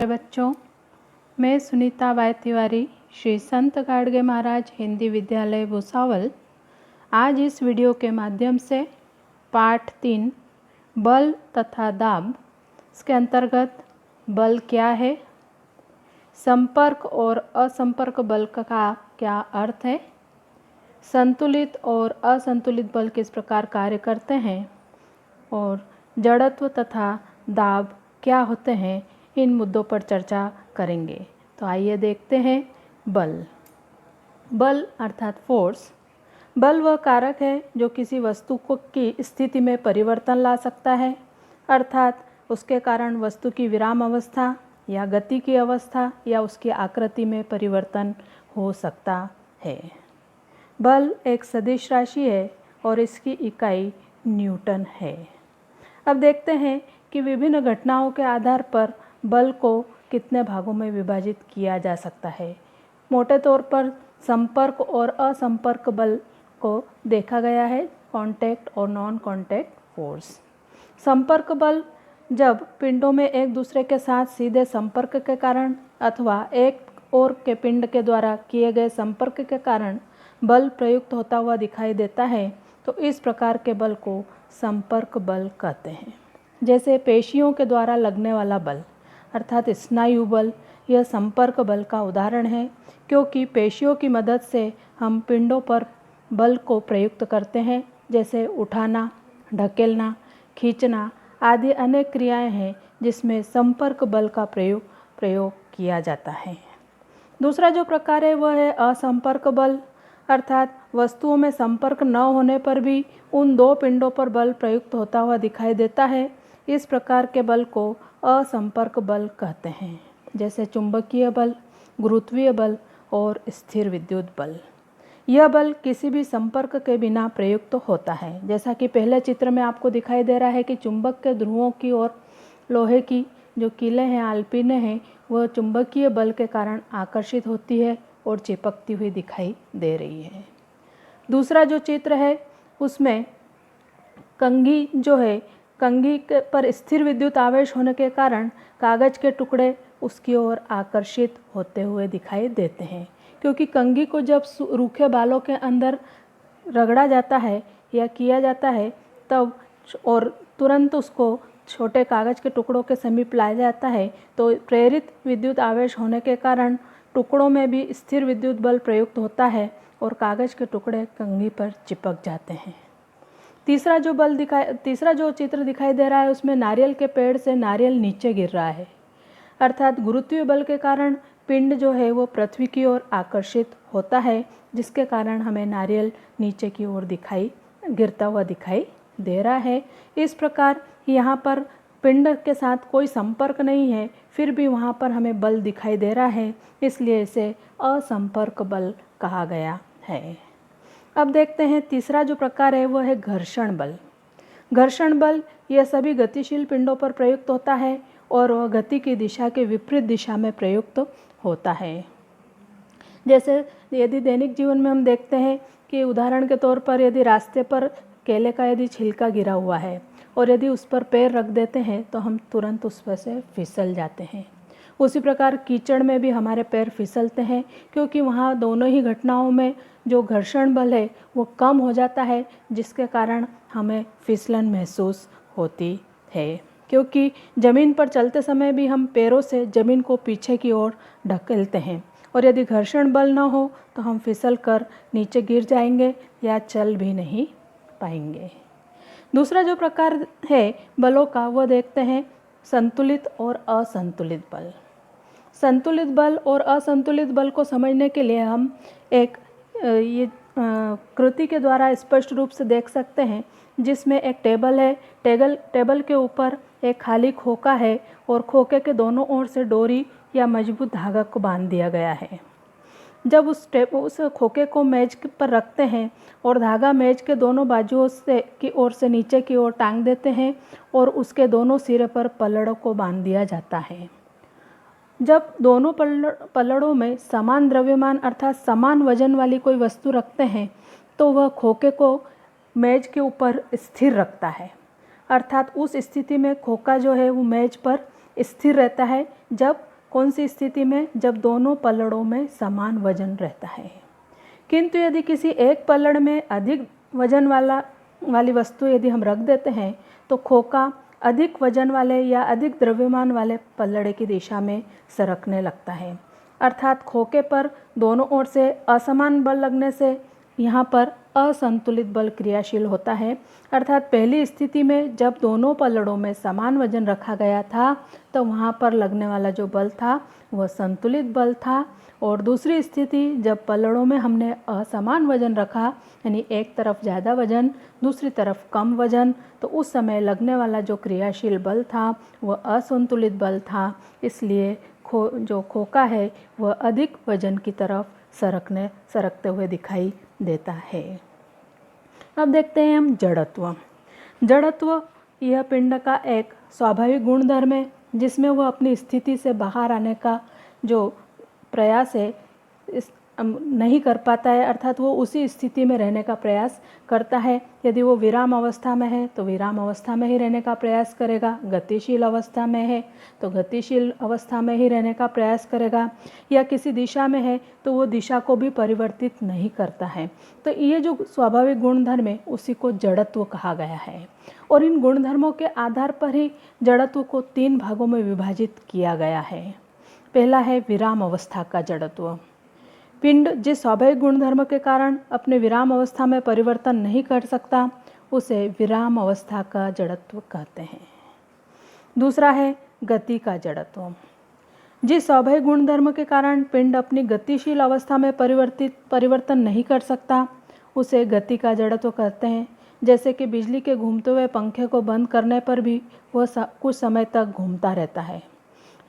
बच्चों, मैं सुनीता बाई तिवारी, श्री संत गाडगे महाराज हिंदी विद्यालय भुसावल, आज इस वीडियो के माध्यम से पाठ 3 बल तथा दाब, इसके अंतर्गत बल क्या है, संपर्क और असंपर्क बल का क्या अर्थ है, संतुलित और असंतुलित बल किस प्रकार कार्य करते हैं और जड़त्व तथा दाब क्या होते हैं, इन मुद्दों पर चर्चा करेंगे। तो आइए देखते हैं। बल अर्थात फोर्स। बल वह कारक है जो किसी वस्तु को की स्थिति में परिवर्तन ला सकता है, अर्थात उसके कारण वस्तु की विराम अवस्था या गति की अवस्था या उसकी आकृति में परिवर्तन हो सकता है। बल एक सदिश राशि है और इसकी इकाई न्यूटन है। अब देखते हैं कि विभिन्न घटनाओं के आधार पर बल को कितने भागों में विभाजित किया जा सकता है। मोटे तौर पर संपर्क और असंपर्क बल को देखा गया है, कांटेक्ट और नॉन कांटेक्ट फोर्स। संपर्क बल जब पिंडों में एक दूसरे के साथ सीधे संपर्क के कारण अथवा एक और के पिंड के द्वारा किए गए संपर्क के कारण बल प्रयुक्त होता हुआ दिखाई देता है, तो इस प्रकार के बल को संपर्क बल कहते हैं। जैसे पेशियों के द्वारा लगने वाला बल अर्थात स्नायु बल, यह संपर्क बल का उदाहरण है, क्योंकि पेशियों की मदद से हम पिंडों पर बल को प्रयुक्त करते हैं। जैसे उठाना, ढकेलना, खींचना आदि अनेक क्रियाएं हैं जिसमें संपर्क बल का प्रयोग किया जाता है। दूसरा जो प्रकार है वह है असंपर्क बल, अर्थात वस्तुओं में संपर्क न होने पर भी उन दो पिंडों पर बल प्रयुक्त होता हुआ दिखाई देता है। इस प्रकार के बल को असंपर्क बल कहते हैं। जैसे चुंबकीय बल, गुरुत्वीय बल और स्थिर विद्युत बल। यह बल किसी भी संपर्क के बिना प्रयुक्त होता है। जैसा कि पहले चित्र में आपको दिखाई दे रहा है कि चुंबक के ध्रुवों की ओर लोहे की जो कीलें हैं, आलपीनें हैं, वह चुंबकीय बल के कारण आकर्षित होती है और चिपकती हुई दिखाई दे रही है। दूसरा जो चित्र है उसमें कंघी जो है, कंघी पर स्थिर विद्युत आवेश होने के कारण कागज के टुकड़े उसकी ओर आकर्षित होते हुए दिखाई देते हैं, क्योंकि कंघी को जब रूखे बालों के अंदर रगड़ा जाता है या किया जाता है तब और तुरंत उसको छोटे कागज के टुकड़ों के समीप लाया जाता है, तो प्रेरित विद्युत आवेश होने के कारण टुकड़ों में भी स्थिर विद्युत बल प्रयुक्त होता है और कागज के टुकड़े कंघी पर चिपक जाते हैं। तीसरा जो चित्र दिखाई दे रहा है उसमें नारियल के पेड़ से नारियल नीचे गिर रहा है, अर्थात गुरुत्वीय बल के कारण पिंड जो है वो पृथ्वी की ओर आकर्षित होता है, जिसके कारण हमें नारियल नीचे की ओर गिरता हुआ दिखाई दे रहा है। इस प्रकार यहाँ पर पिंड के साथ कोई संपर्क नहीं है, फिर भी वहाँ पर हमें बल दिखाई दे रहा है, इसलिए इसे असंपर्क बल कहा गया है। अब देखते हैं तीसरा जो प्रकार है वह है घर्षण बल। घर्षण बल यह सभी गतिशील पिंडों पर प्रयुक्त होता है और वह गति की दिशा के विपरीत दिशा में प्रयुक्त होता है। जैसे यदि दैनिक जीवन में हम देखते हैं कि उदाहरण के तौर पर यदि रास्ते पर केले का यदि छिलका गिरा हुआ है और यदि उस पर पैर रख देते हैं तो हम तुरंत उस पर से फिसल जाते हैं। उसी प्रकार कीचड़ में भी हमारे पैर फिसलते हैं, क्योंकि वहाँ दोनों ही घटनाओं में जो घर्षण बल है वो कम हो जाता है, जिसके कारण हमें फिसलन महसूस होती है। क्योंकि ज़मीन पर चलते समय भी हम पैरों से ज़मीन को पीछे की ओर ढकेलते हैं और यदि घर्षण बल न हो तो हम फिसल कर नीचे गिर जाएंगे या चल भी नहीं पाएंगे। दूसरा जो प्रकार है बलों का वह देखते हैं संतुलित और असंतुलित बल। संतुलित बल और असंतुलित बल को समझने के लिए हम एक कृति के द्वारा स्पष्ट रूप से देख सकते हैं, जिसमें एक टेबल है। टेबल के ऊपर एक खाली खोखा है और खोखे के दोनों ओर से डोरी या मजबूत धागा को बांध दिया गया है। जब उस खोखे को मेज पर रखते हैं और धागा मेज के दोनों बाजुओं की ओर से नीचे की ओर टांग देते हैं और उसके दोनों सिरे पर पल्लड़ों को बांध दिया जाता है। जब दोनों पल्लड़ों में समान द्रव्यमान अर्थात समान वजन वाली कोई वस्तु रखते हैं तो वह खोखे को मेज के ऊपर स्थिर रखता है, अर्थात उस स्थिति में खोखा जो है वो मेज पर स्थिर रहता है जब कौन सी स्थिति में? जब दोनों पल्लड़ों में समान वजन रहता है। किंतु यदि किसी एक पल्लड़ में अधिक वजन वाली वस्तु यदि हम रख देते हैं तो खोका अधिक वजन वाले या अधिक द्रव्यमान वाले पल्लड़े की दिशा में सरकने लगता है। अर्थात खोखे पर दोनों ओर से असमान बल लगने से यहाँ पर असंतुलित बल क्रियाशील होता है। अर्थात पहली स्थिति में जब दोनों पल्लड़ों में समान वजन रखा गया था तो वहाँ पर लगने वाला जो बल था वह संतुलित बल था, और दूसरी स्थिति जब पल्लड़ों में हमने असमान वजन रखा, यानी एक तरफ ज़्यादा वजन दूसरी तरफ कम वजन, तो उस समय लगने वाला जो क्रियाशील बल था वह असंतुलित बल था। इसलिए जो खोखा है वह अधिक वजन की तरफ सरकते हुए दिखाई देता है। अब देखते हैं हम जड़त्व। जड़त्व यह पिंड का एक स्वाभाविक गुणधर्म है जिसमें वह अपनी स्थिति से बाहर आने का जो प्रयास है नहीं कर पाता है, अर्थात वो उसी स्थिति में रहने का प्रयास करता है। यदि वो विराम अवस्था में है तो विराम अवस्था में ही रहने का प्रयास करेगा, गतिशील अवस्था में है तो गतिशील अवस्था में ही रहने का प्रयास करेगा, या किसी दिशा में है तो वो दिशा को भी परिवर्तित नहीं करता है। तो ये जो स्वाभाविक गुणधर्म है उसी को जड़त्व कहा गया है, और इन गुणधर्मों के आधार पर ही जड़त्व को 3 भागों में विभाजित किया गया है। पहला है विराम अवस्था का जड़त्व। पिंड जिस स्वाभाविक गुणधर्म के कारण अपने विराम अवस्था में परिवर्तन नहीं कर सकता उसे विराम अवस्था का जड़त्व कहते हैं। दूसरा है गति का जड़त्व। जिस स्वाभाविक गुणधर्म के कारण पिंड अपनी गतिशील अवस्था में परिवर्तन नहीं कर सकता उसे गति का जड़त्व कहते हैं। जैसे कि बिजली के घूमते हुए पंखे को बंद करने पर भी वह कुछ समय तक घूमता रहता है,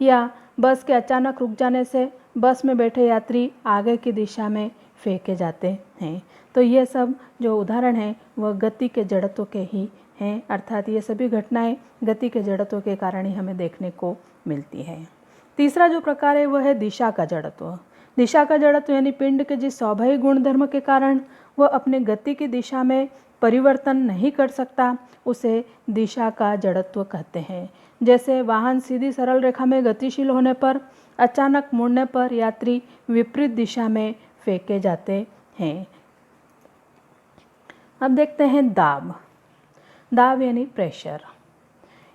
या बस के अचानक रुक जाने से बस में बैठे यात्री आगे की दिशा में फेंके जाते हैं। तो ये सब जो उदाहरण हैं वह गति के जड़त्व के ही हैं, अर्थात ये सभी घटनाएं गति के जड़त्व के कारण ही हमें देखने को मिलती है। तीसरा जो प्रकार है वह है दिशा का जड़त्व। दिशा का जड़त्व यानी पिंड के जिस स्वाभाविक गुणधर्म के कारण वह अपने गति की दिशा में परिवर्तन नहीं कर सकता उसे दिशा का जड़त्व कहते हैं। जैसे वाहन सीधी सरल रेखा में गतिशील होने पर अचानक मुड़ने पर यात्री विपरीत दिशा में फेंके जाते हैं। अब देखते हैं दाब। दाब यानी प्रेशर।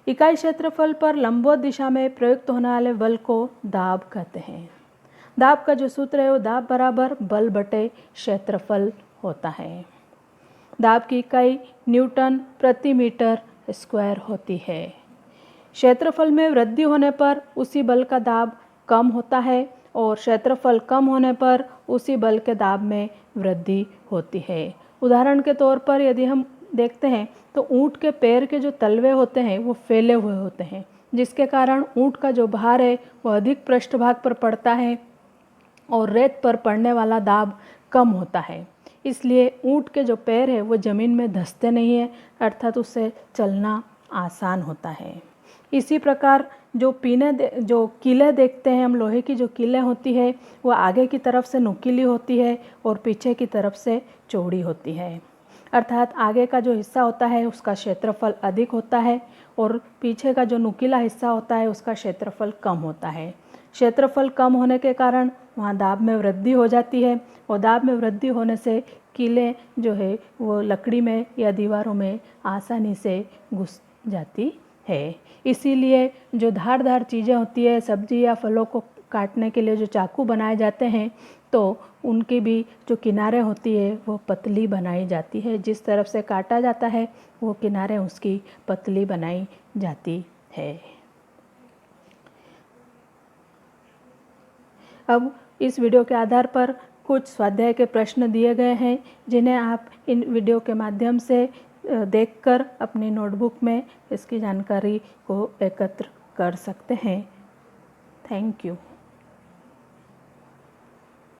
इकाई क्षेत्रफल पर लंबवत दिशा में प्रयुक्त होने वाले बल को दाब कहते हैं। दाब का जो सूत्र है वो दाब बराबर बल बटे क्षेत्रफल होता है। दाब की इकाई न्यूटन प्रति मीटर स्क्वायर होती है। क्षेत्रफल में वृद्धि होने पर उसी बल का दाब कम होता है और क्षेत्रफल कम होने पर उसी बल के दाब में वृद्धि होती है। उदाहरण के तौर पर यदि हम देखते हैं तो ऊंट के पैर के जो तलवे होते हैं वो फैले हुए होते हैं, जिसके कारण ऊंट का जो भार है वह अधिक पृष्ठभाग पर पड़ता है और रेत पर पड़ने वाला दाब कम होता है। इसलिए ऊंट के जो पैर है वो ज़मीन में धंसते नहीं है, अर्थात उससे चलना आसान होता है। इसी प्रकार जो कीलें देखते हैं हम, लोहे की जो कीलें होती है वो आगे की तरफ से नुकीली होती है और पीछे की तरफ से चौड़ी होती है। अर्थात आगे का जो हिस्सा होता है उसका क्षेत्रफल अधिक होता है और पीछे का जो नुकीला हिस्सा होता है उसका क्षेत्रफल कम होता है। क्षेत्रफल कम होने के कारण वहाँ दाब में वृद्धि हो जाती है और दाब में वृद्धि होने से कीलें जो है वो लकड़ी में या दीवारों में आसानी से घुस जाती है। इसीलिए जो धारदार चीज़ें होती है, सब्जी या फलों को काटने के लिए जो चाकू बनाए जाते हैं तो उनकी भी जो किनारे होती है वो पतली बनाई जाती है। जिस तरफ से काटा जाता है वो किनारे उसकी पतली बनाई जाती है। अब इस वीडियो के आधार पर कुछ स्वाध्याय के प्रश्न दिए गए हैं जिन्हें आप इन वीडियो के माध्यम से देखकर अपनी नोटबुक में इसकी जानकारी को एकत्र कर सकते हैं। Thank you.